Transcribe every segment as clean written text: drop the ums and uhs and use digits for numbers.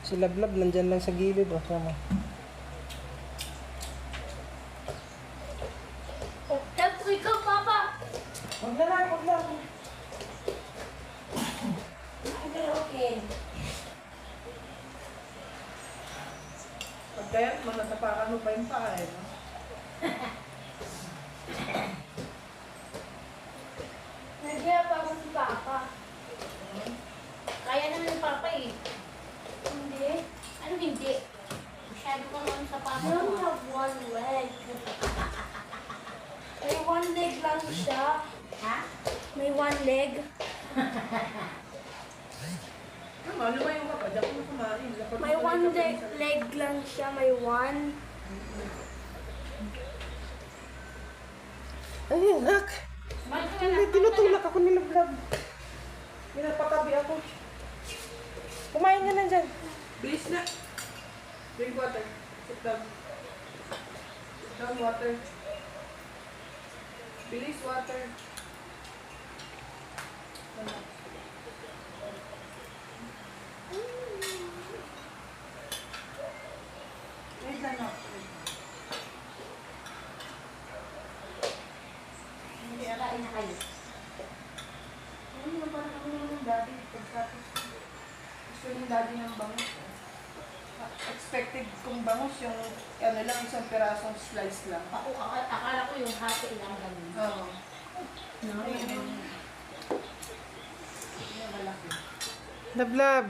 Si Lablab nandyan lang sa gilid. Oh, sama. Oh, help ko ikaw, Papa! Huwag na lang, huwag lang. Okay. Pag kaya, manatapakan mo pa yung paa eh. No? Nagyaya pa ako si Papa. Kaya naman ni Papa eh. Hindi. Ano hindi? Masyado ka naman sa Papa. I don't have one leg. May one leg lang siya. Ha? May one leg. Lumayo ka pa, diyan ko kumain. May one leg lang siya. May one. Ay, anak. Hindi, tinutulak ako ni Lablab. Pinapatabi ako. Kumain ka na dyan. Bilis na. Drink water. Sit down. Sit down, water. Bilis, water. Wait lang na. Hindi, alain na kayo. Ano yung parang ako naman ng daddy? Pagkatapos Gusto yung daddy ng bangus. Expected kong bangus yung ano lang, isang pirasong slice lang. ako, akala ko yung hati lang ganun. Oo. No, Yung malaki. Lablab.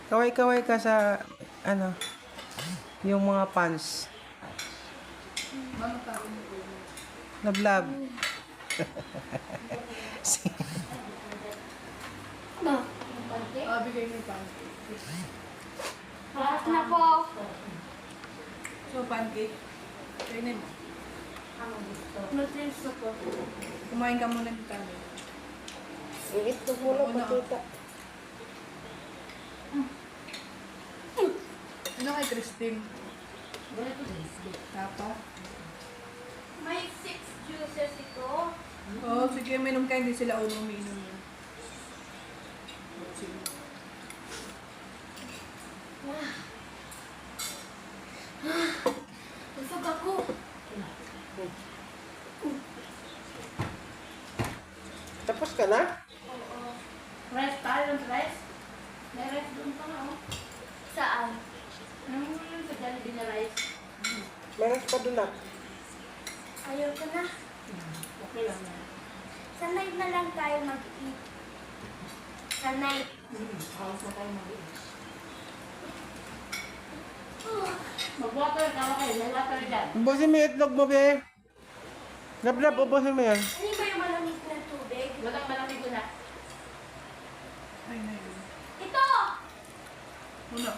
Kaway-kaway ka sa, ano, yung mga pants. Mano tao mo po. Lablab. Ano? Yung pancake? Bigay mo yung pancake. Lahat na po. So, pancake. Kainin mo. Ang gusto. Nutrins na po. Kumain ka muna ng kami. Ito muna, patita. Ano kay Christine? Ganito din. Tapa? May 6 juices ito. Oo, sige, minom ka. Hindi sila uminom yun. Sige. Busog ako. Tapos ka na? Oo. Rice tayo, rice. May rice doon pa nga, oh. Saan? Sa Jollibee na rice. Meron pa doon na. Ayaw ko na. Okay lang na. Sanay na lang tayo mag-eat. Sanay. Halos na tayo mag-iis. Mag-water ka kayo. May water dyan. Ubusin mo yung itlog mo, be. Lablab, ubusin mo yan. Ano ba yung malamig na tubig? Walang malamig ko na. Ay, na yun. Ito! Uno.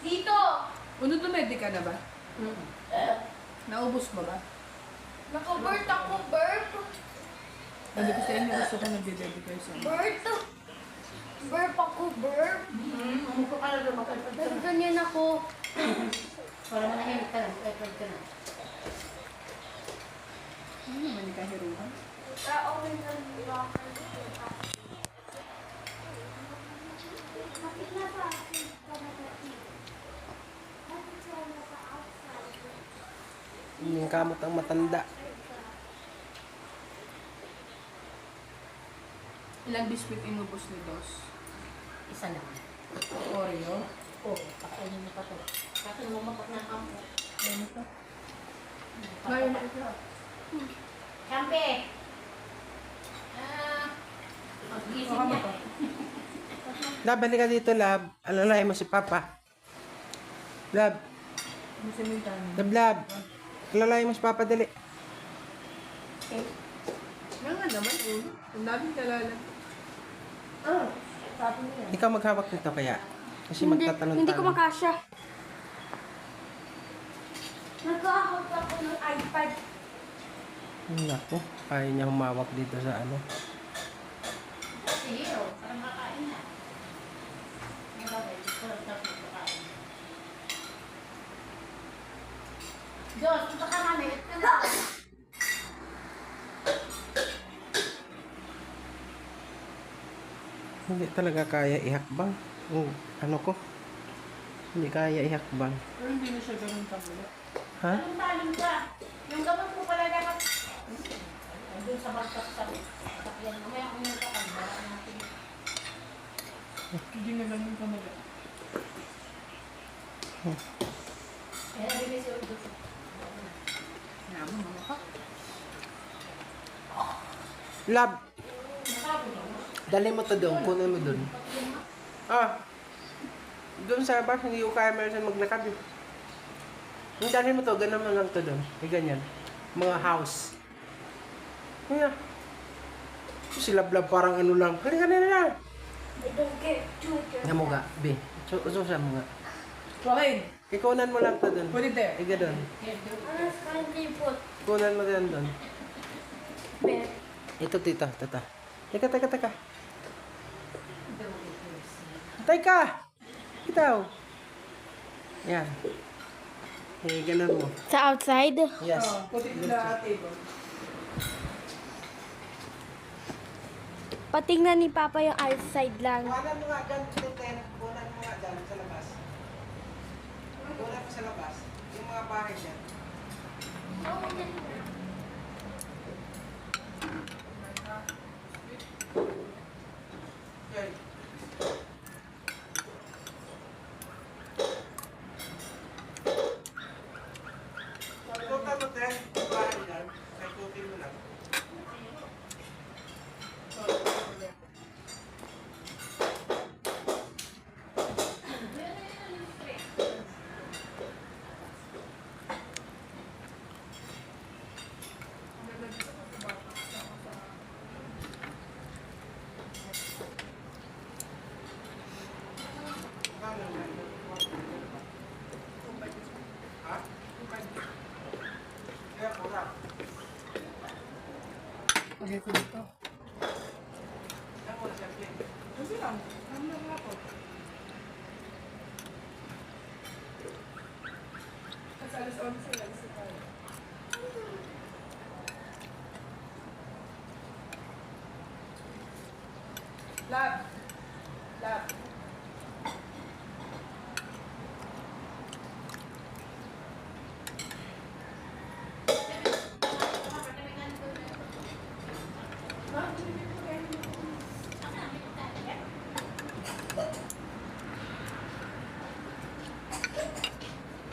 Dito! Uno, tumedi ka na ba? Naubos mo ba? Naka-burp ako, burp. Sabi ko sa inyo, gusto ko nagde-debit kayo sa Burp. Burp ako, burp. Ano ko ka na lumakad? Ganyan ako. Para manahimik ka lang, record ka na. Ano naman yung kahiruhan? Tao rin ang locker. Bakit na ba? Bakit siya nasa outside? Yung kamot ang matanda. Ilang biscuit inubos ni Dos? Isa lang. Oreo? Oo, pakainin mo pa to. Kasi lumapak na ang kampo. Ano ito? Ngayon na ito. Kampe! Mag-gising Baka mo niya. to. Lab, balik ka dito, Lab. Alalahin mo si Papa. Lab, Ano si Mintani? Lab. Alalahin mo si Papa, dali. Yan nga naman, uno. Ang daming kalalan. Sabi niya. Ikaw maghawak nito kaya. Kasi Hindi magtatanong-tanong. ko makasya. Nag-ahawak ako ng iPad. Naku, kaya niya humawak dito sa ano. Si Hero, parang kakain na. Ang bagay, gusto lang tapos kakain. Diyos, punta ka namin. Hindi talaga kaya ihakbang. Oh, ano ko? Hindi kaya ihakbang. Pero hindi na siya ganun kabila. Ha? Talong ka. Yung gamot mo pala dapat. Doon sa bagsak sa sakyan. Mamaya kung yung kakal, baka natin. Hindi na ganun kabila. Kaya nabili si Udo. Naman, ano ka? Lab, dali mo to doon. Kunin mo doon. Doon sa bus, hindi ko kaya meron maglakad. Yung dali mo to, ganun mo lang to doon. Ay, ganyan. Mga house. Kaya. Si Lablab parang ano lang. Kaya na. Nga mo ga, B. So siya mo ga. Joaquin, Ikunan mo lang to doon. put it there. Iga doon. Ano sa kanil po? Kunan mo din doon. Bet. Ito, tita. Teka. Teka! Itaw. Yan. Eh, ganun mo. Sa outside? Yes. Put it in the table. Patingnan ni Papa yung outside lang. Kuhanan mo nga dyan, Tintin. Kuhanan mo nga dyan sa labas. Kuhanan mo sa labas. Yung mga bahay dyan. Okay. Ikutan mo din. Yung bahay dyan. Ikutin mo lang. Ha? Kaya kurang. Okay, ko dito. Yan mo, siyempre. Kasi lang. Ano lang ako? Kasi alas 11 lang sa tayo. Lab.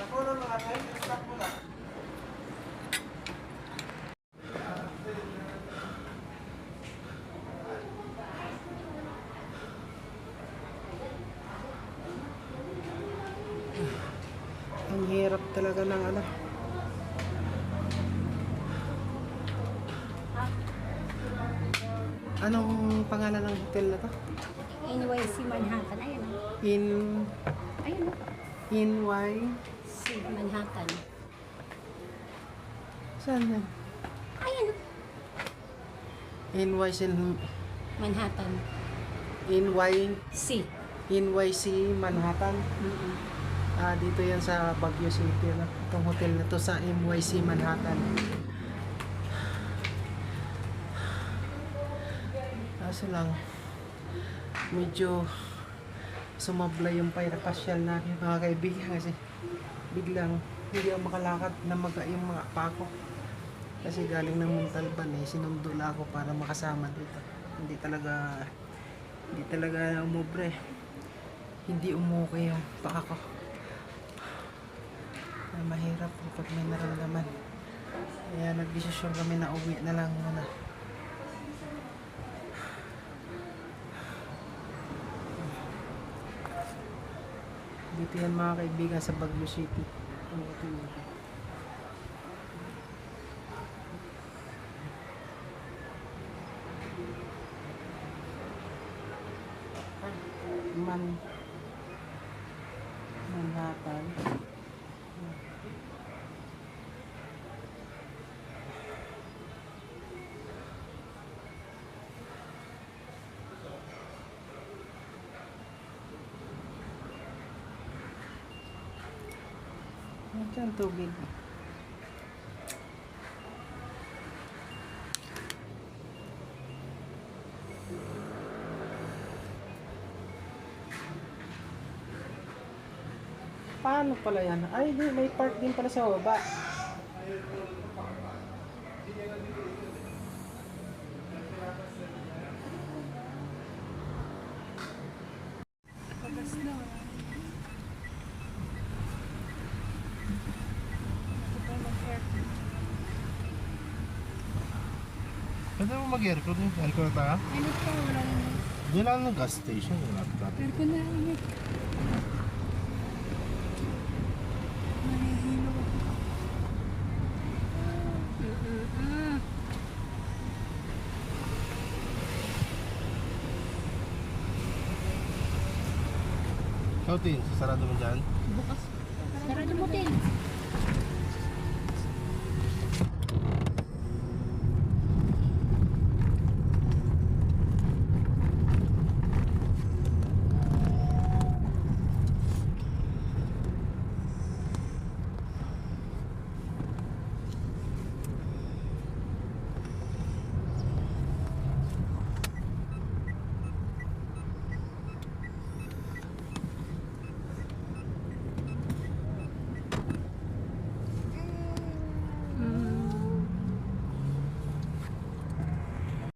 Ako na mga tayo, stop mo lang. Ang hirap talaga ng ano. Anong pangalan ng hotel na to? NYC Manhattan. Ayan o. In... Ayan o. Y... Si Manhattan. Saan yan? Ayan o. NYC... Manhattan. Si. NYC Manhattan. Dito yan sa Baguio City. No? Itong hotel na to sa NYC Manhattan. Kaso lang, medyo sumabla yung pasyal namin mga kaibigan kasi biglang hindi ako makalakad na yung mga pako. Kasi galing ng Montalban sinundo na ako para makasama dito. Hindi talaga umubre. Hindi umukay yung paa ko. Mahirap pag may naramdaman. Kaya nagdesisyon kami na uwi na lang muna. Dito yan mga kaibigan sa Baguio City. Ang hotel nito. Manhattan. Diyan tubig. Paano pala yan? Ay, di, may park din pala sa baba. Labas na. Ito pa mag-aircon. Pwede mo mag-aircon eh. Aircon na tayo? Ano pa? Wala na. Diyan lang ng gas station. Wala pa. Aircon na. Nahihilo ako. Ikaw, Tin, sarado mo dyan? Bukas. Sarado mo din.